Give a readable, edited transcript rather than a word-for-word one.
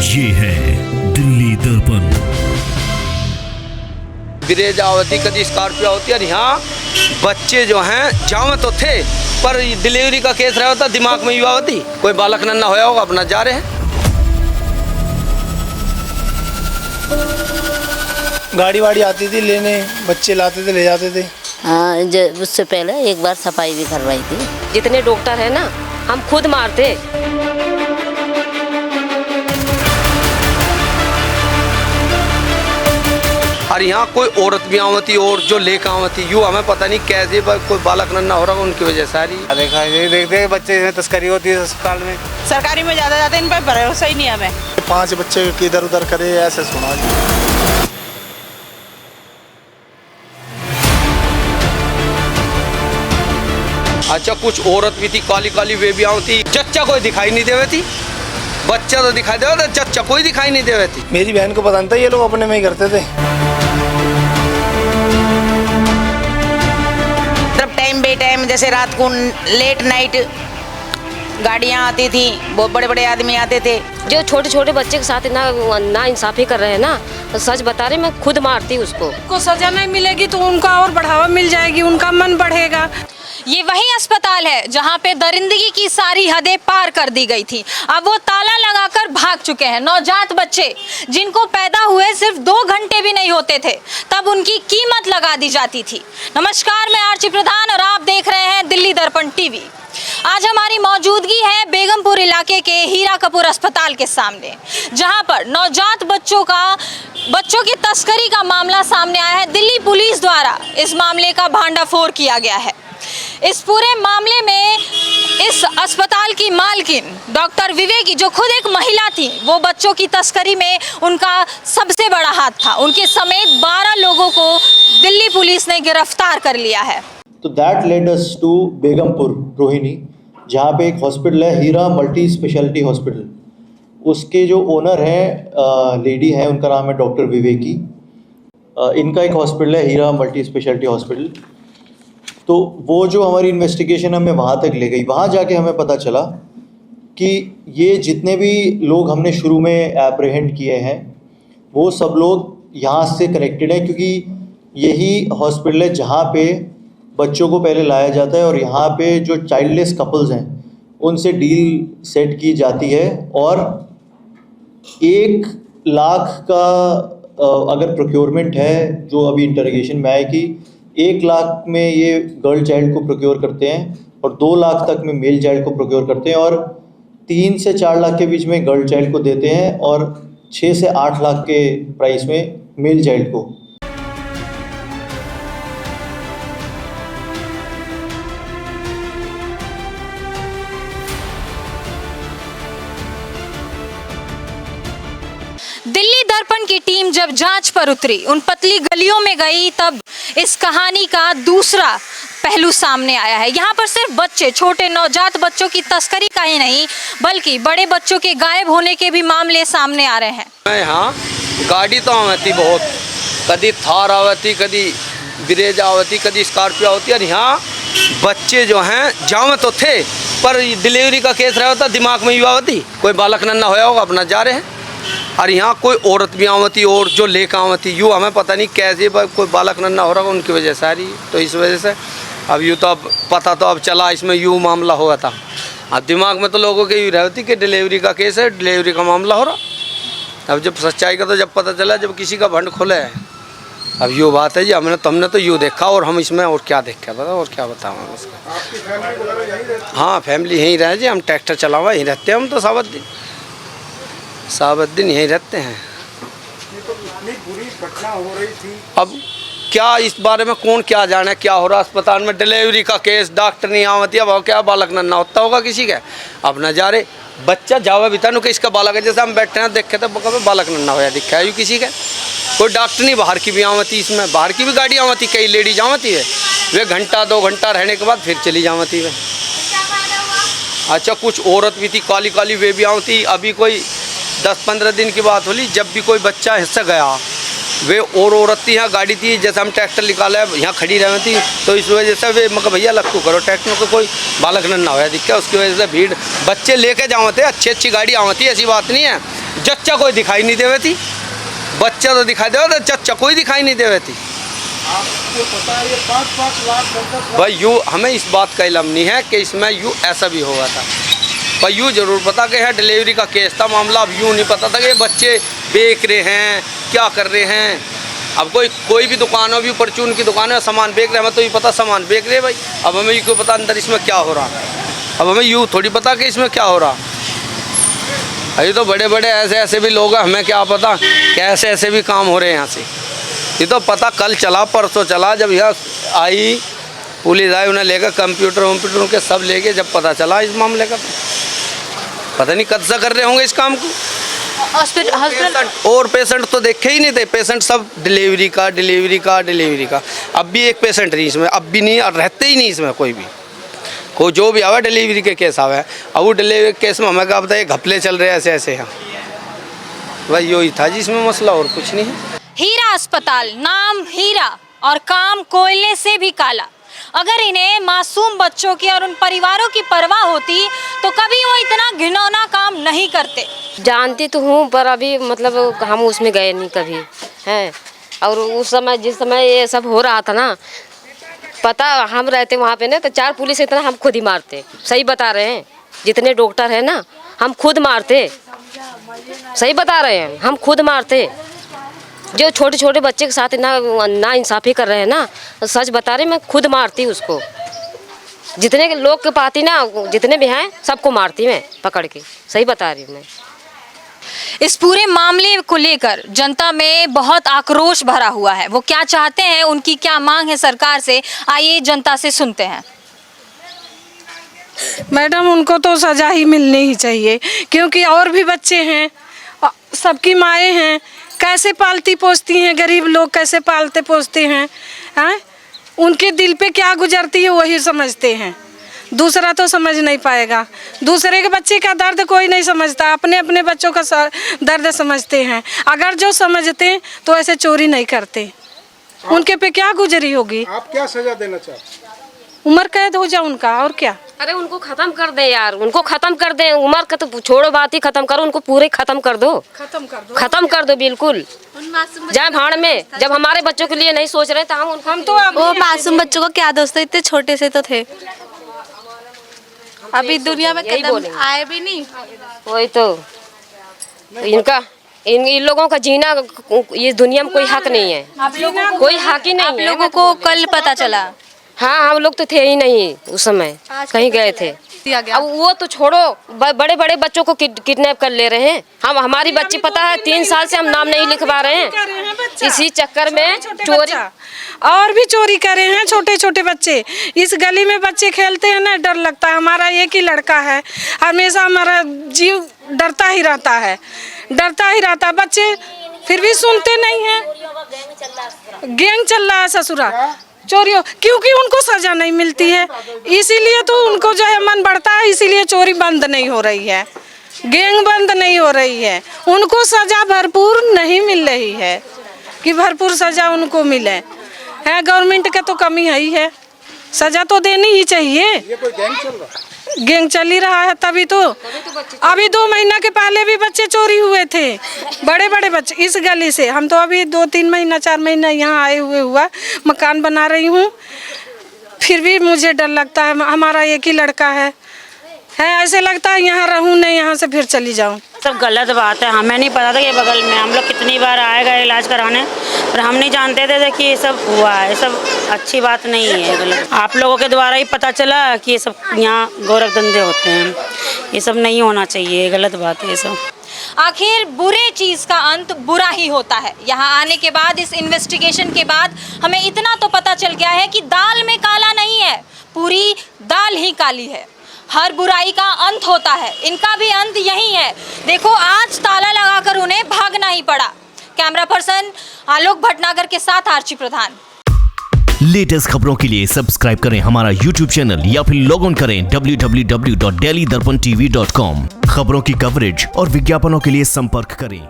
ये है दिल्ली दर्पण। ब्रेजा होती, कभी स्कॉर्पियो होती है। और यहाँ बच्चे जो हैं जाम तो थे, पर डिलीवरी का केस रहा होता, दिमाग में युवा होती, कोई बालक नन्ना होया होगा, अपना जा रहे हैं। गाड़ी वाड़ी आती थी लेने, बच्चे लाते थे, ले जाते थे। हाँ, उससे पहले एक बार सफाई भी करवाई थी। जितने डॉक्टर है ना, हम खुद मारते। और यहाँ कोई औरत भी आवती और जो लेकर आवती, यूँ हमें पता नहीं कैसे कोई बालक नन्ना हो रहा है, उनकी वजह सारी देखा देखते बच्चे तस्करी होती है अस्पताल में। सरकारी में ज़्यादा जाते हैं, इन पर भरोसा ही नहीं है हमें। 5 बच्चे इधर उधर करे, ऐसे सुना जी। अच्छा, कुछ औरत भी थी काली काली, वे भी आवती, चच्चा कोई दिखाई नहीं देवे थी। बच्चा तो दिखाई देवा था, चच्चा कोई दिखाई नहीं देवे थी। मेरी बहन को पता नहीं था, ये लोग अपने में ही करते थे। टाइम बे टाइम, जैसे रात को लेट नाइट गाड़ियाँ आती थी, बहुत बड़े बड़े आदमी आते थे। जो छोटे छोटे बच्चे के साथ ना इंसाफी कर रहे हैं ना, तो सच बता रहे, मैं खुद मारती उसको। को सजा नहीं मिलेगी तो उनका और बढ़ावा मिल जाएगी, उनका मन बढ़ेगा। ये वही अस्पताल है जहां पे दरिंदगी की सारी हदें पार कर दी गई थी। अब वो ताला लगाकर भाग चुके हैं। नवजात बच्चे जिनको पैदा हुए सिर्फ 2 घंटे भी नहीं होते थे, तब उनकी कीमत लगा दी जाती थी। नमस्कार, मैं आर्ची प्रधान और आप देख रहे हैं दिल्ली दर्पण टीवी। आज हमारी मौजूदगी है बेगमपुर इलाके के हीरा कपूर अस्पताल के सामने, जहां पर नवजात बच्चों की तस्करी का मामला सामने आया है। दिल्ली पुलिस द्वारा इस मामले का भांडाफोड़ किया गया है। इस पूरे मामले में इस अस्पताल की मालकिन डॉक्टर विवेकी, जो खुद एक महिला थी, वो बच्चों की तस्करी में उनका सबसे बड़ा हाथ था। उनके समेत 12 लोगों को दिल्ली पुलिस ने गिरफ्तार कर लिया है। तो that led us to Begumpur Rohini, जहाँ पे एक हॉस्पिटल है, हीरा मल्टी स्पेशलिटी हॉस्पिटल। उसके जो ओनर हैं, लेडी हैं, उनका नाम है डॉक्टर विवेकी। इनका एक हॉस्पिटल है, हीरा मल्टी स्पेशलिटी हॉस्पिटल। तो वो जो हमारी इन्वेस्टिगेशन हमें वहाँ तक ले गई, वहाँ जाके हमें पता चला कि ये जितने भी लोग हमने शुरू में एप्रीहेंड किए हैं, वो सब लोग यहाँ से कनेक्टेड हैं, क्योंकि यही हॉस्पिटल है जहाँ पे बच्चों को पहले लाया जाता है और यहाँ पे जो चाइल्डलेस कपल्स हैं उनसे डील सेट की जाती है। और 1 लाख का अगर प्रोक्योरमेंट है, जो अभी इंटरोगेशन में आए कि 1 लाख में ये गर्ल चाइल्ड को प्रोक्योर करते हैं और 2 लाख तक में मेल चाइल्ड को प्रोक्योर करते हैं, और 3 से 4 लाख के बीच में गर्ल चाइल्ड को देते हैं और 6 से 8 लाख के प्राइस में मेल चाइल्ड को। दिल्ली दर्पण की टीम जब जांच पर उतरी, उन पतली गलियों में गई, तब इस कहानी का दूसरा पहलू सामने आया है। यहाँ पर सिर्फ बच्चे, छोटे नवजात बच्चों की तस्करी का ही नहीं, बल्कि बड़े बच्चों के गायब होने के भी मामले सामने आ रहे हैं। यहाँ गाड़ी तो आवती बहुत, कभी थार आवती, कभी ब्रेजा आवती, कभी स्कॉर्पियो होती। और यहाँ बच्चे जो हैं जाम तो थे, पर डिलीवरी का केस रहा होता, दिमाग में युवा होती, कोई बालक नन्ना होया होगा, अपना जा रहे हैं। और यहाँ कोई औरत भी आवती और जो लेकर आवती, यूँ हमें पता नहीं कैसे कोई बालक नन्ना हो रहा है, उनकी वजह सारी। तो इस वजह से अब यूँ तो अब पता तो अब चला, इसमें यूँ मामला हुआ था। अब दिमाग में तो लोगों के यूँ रहती कि डिलीवरी का केस है, डिलीवरी का मामला हो रहा। अब जब सच्चाई का तो जब पता चला, जब किसी का भंड खुले है। अब यूँ बात है जी, हमने तो यूँ देखा, और हम इसमें और क्या देखा पता, और क्या बताऊँ उसका। हाँ, फैमिली यहीं रहे जी, हम ट्रैक्टर चलावा यहीं रहते हैं, हम तो सावत दिन यहीं रहते हैं। तो इतनी बुरी घटना हो रही थी, अब क्या इस बारे में कौन क्या जाने क्या हो रहा। अस्पताल में डिलीवरी का केस, डॉक्टर नहीं आवती, अब क्या बालक नन्ना होता होगा किसी का, अब न जा रहे। बच्चा जावा बिता नु कि इसका बालक है, जैसे हम बैठे हैं देखे तो कभी बालक नन्ना होया दिखा है किसी का। कोई डॉक्टर नहीं, बाहर की भी आवती, इसमें बाहर की भी गाड़ी आवती, कई लेडीज आवती है, वे घंटा 2 घंटा रहने के बाद फिर चली जावती है। अच्छा, कुछ औरत भी थी काली काली, वे भी आवती। अभी कोई 10-15 दिन की बात होली, जब भी कोई बच्चा हिस्सा गया, वे और औरत थी, यहाँ गाड़ी थी, जैसे हम ट्रैक्टर निकाला है यहाँ खड़ी रही थी, तो इस वजह से वे मगर भैया लक्कू करो ट्रैक्टर को, कोई बालक नन्ना होया दिखा, उसकी वजह से भीड़ बच्चे लेके जाओ थे। अच्छी गाड़ी आवती, ऐसी बात नहीं है। जच्चा कोई दिखाई नहीं देवे थी, बच्चा तो दिखाई देवे था, जच्चा कोई दिखाई नहीं देवे थी। आपको पता है ये 5-5 लाख भाई यू हमें इस बात का इल्म नहीं है कि इसमें यू ऐसा भी हुआ था, पर यूँ जरूर पता कि है डिलीवरी का केस था मामला। अब यूँ नहीं पता था कि ये बच्चे बेच रहे हैं, क्या कर रहे हैं। अब कोई भी दुकान हो, भी परचून की दुकान है, सामान बेच रहे हैं, हमें तो ये पता सामान बेच रहे हैं भाई। अब हमें ये क्यों पता अंदर इसमें क्या हो रहा, अब हमें यूँ थोड़ी पता कि इसमें क्या हो रहा। अभी तो बड़े बड़े ऐसे भी लोग हैं, हमें क्या पता कि ऐसे भी काम हो रहे हैं यहाँ से। ये तो पता कल चला, परसों चला, जब यहाँ आई पुलिस आई, उन्हें लेकर कंप्यूटर के सब लेके जब पता चला इस मामले का, तो पता नहीं कब से कर रहे होंगे इस काम को। हॉस्पिटल और पेशेंट तो देखे ही नहीं थे, पेशेंट सब डिलीवरी का। अब भी एक पेशेंट नहीं इसमें, अब भी नहीं, और रहते ही नहीं इसमें कोई भी। को जो भी आवे डिलीवरी के केस आवे, अब वो डिलीवरी केस में हमें क्या पता है घपले चल रहे हैं ऐसे यहाँ। भाई यही था जिसमें मसला, और कुछ नहीं है। हीरा अस्पताल, नाम हीरा और काम कोयले से भी काला। अगर इन्हें मासूम बच्चों की और उन परिवारों की परवाह होती तो कभी वो इतना घिनौना काम नहीं करते। जानती तो हूँ, पर अभी मतलब हम उसमें गए नहीं कभी हैं। और उस समय जिस समय ये सब हो रहा था ना, पता हम रहते वहाँ पे ना, तो 4 पुलिस इतना हम खुद ही मारते। सही बता रहे हैं, जितने डॉक्टर हैं ना हम खुद मारते। सही बता रहे हैं, हम खुद मारते। जो छोटे छोटे बच्चे के साथ ना इंसाफ़ी कर रहे हैं ना, सच बता रहे, मैं खुद मारती उसको। जितने लोग के पाती ना, जितने भी हैं सबको मारती मैं पकड़ के। सही बता रही हूँ मैं। इस पूरे मामले को लेकर जनता में बहुत आक्रोश भरा हुआ है। वो क्या चाहते हैं, उनकी क्या मांग है सरकार से, आइए जनता से सुनते हैं। मैडम उनको तो सजा ही मिलनी ही चाहिए, क्योंकि और भी बच्चे हैं, सबकी माएँ हैं, कैसे पालती पोसती हैं, गरीब लोग कैसे पालते पोसते हैं, उनके दिल पे क्या गुजरती है वही समझते हैं। दूसरा तो समझ नहीं पाएगा। दूसरे के बच्चे का दर्द कोई नहीं समझता, अपने अपने बच्चों का दर्द समझते हैं। अगर जो समझते तो ऐसे चोरी नहीं करते। उनके पे क्या गुजरी होगी। आप क्या सजा देना चाहते? उम्र कैद हो जाए उनका, और क्या। अरे उनको खत्म कर दे यार, उनको खत्म कर दे। उम्र का तो छोड़ो, बात ही खत्म करो, उनको पूरे खत्म कर दो, खत्म कर दो बिल्कुल। जाए भाड़ में, जब हमारे बच्चों के लिए नहीं सोच रहे तो हम तो वो मासूम बच्चों को क्या दोस्त, इतने छोटे से तो थे, अभी दुनिया में कदम आए भी नहीं। वही तो इनका इन लोगों का जीना इस दुनिया में कोई हक नहीं है, कोई हक ही नहीं है। आप लोगों को कल पता चला? हाँ, हम लोग तो थे ही नहीं उस समय, कहीं गए थे। अब वो तो छोड़ो, बड़े बड़े बच्चों को किडनैप कर ले रहे हैं। हमारी बच्ची पता है 3 साल से हम नाम नहीं लिखवा रहे हैं, इसी चक्कर में चोरी और भी चोरी करे हैं। छोटे छोटे बच्चे इस गली में बच्चे खेलते हैं ना, डर लगता है। हमारा एक ही लड़का है, हमेशा हमारा जीव डरता ही रहता है, बच्चे फिर भी सुनते नहीं हैं। गैंग चल रहा है ससुरा, चोरियों, क्योंकि उनको सजा नहीं मिलती है, इसीलिए तो उनको जो है मन बढ़ता है, इसीलिए चोरी बंद नहीं हो रही है, गैंग बंद नहीं हो रही है। उनको सजा भरपूर नहीं मिल रही है कि भरपूर सजा उनको मिले है। गवर्नमेंट का तो कमी है ही है, सजा तो देनी ही चाहिए। ये कोई गैंग चल रहा है? गैंग चल ही रहा है, तभी तो अभी 2 महीना के पहले भी बच्चे चोरी हुए थे, बड़े बड़े बच्चे इस गली से। हम तो अभी 2-3 महीना 4 महीना यहाँ आए हुआ, मकान बना रही हूँ, फिर भी मुझे डर लगता है। हमारा एक ही लड़का है, ऐसे लगता है यहाँ रहूँ नहीं, यहाँ से फिर चली जाऊँ। सब गलत बात है, हमें नहीं पता था कि बगल में। हम लोग कितनी बार आए गए इलाज कराने, पर हम नहीं जानते थे कि ये सब हुआ है। ये सब अच्छी बात नहीं है, गलत। आप लोगों के द्वारा ही पता चला कि ये सब यहाँ गौरव धंधे होते हैं। ये सब नहीं होना चाहिए, गलत बात है ये सब। आखिर बुरे चीज का अंत बुरा ही होता है। यहाँ आने के बाद, इस इन्वेस्टिगेशन के बाद हमें इतना तो पता चल गया है कि दाल में काला नहीं है, पूरी दाल ही काली है। हर बुराई का अंत होता है, इनका भी अंत यही है। देखो, आज ताला लगाकर उन्हें भागना ही पड़ा। कैमरा पर्सन आलोक भटनागर के साथ आर्ची प्रधान। लेटेस्ट खबरों के लिए सब्सक्राइब करें हमारा YouTube चैनल या फिर लॉग ऑन करें www.delhidarpantv.com। खबरों की कवरेज और विज्ञापनों के लिए संपर्क करें।